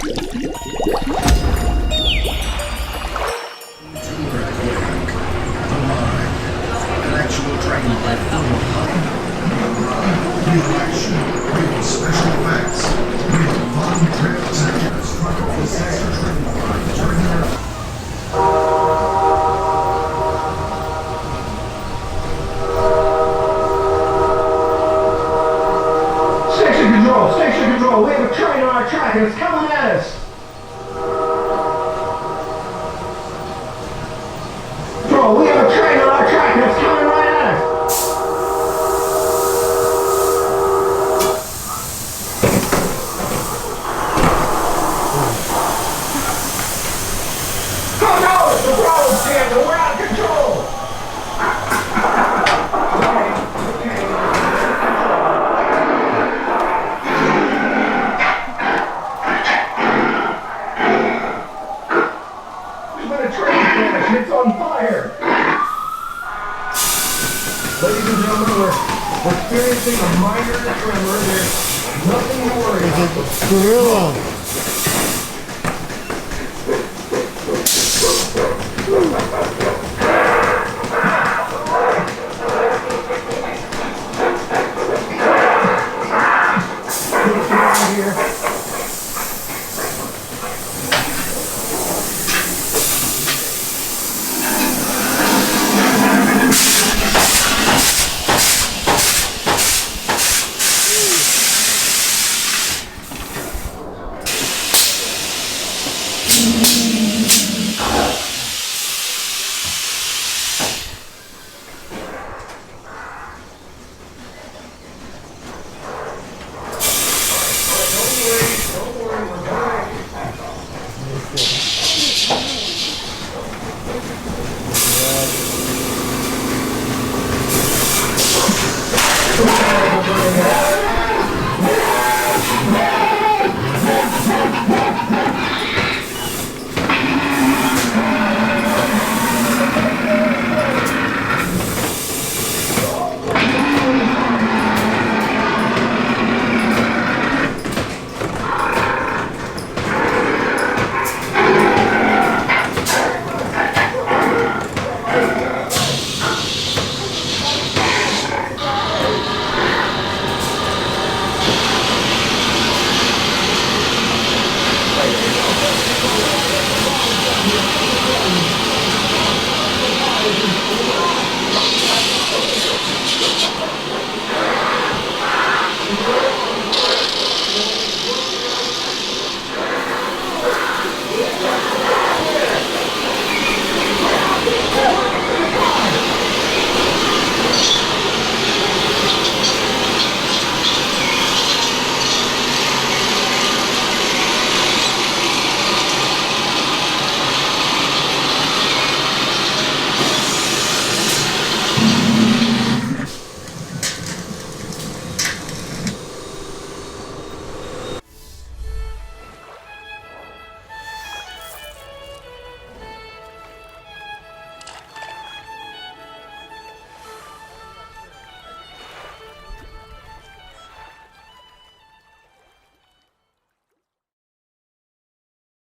An actual training platform. New action, new special effects, new fun trip tactics. Struggle for sector training line. Turn your Station control, we have a train on our track and it's coming at us. Control, we have a train on our track and it's coming right at us. Oh no, it's the road, Sam, we're out of control. It's on fire! Ladies and gentlemen, we're experiencing a minor tremor. There's nothing to worry about. Gorilla. Here.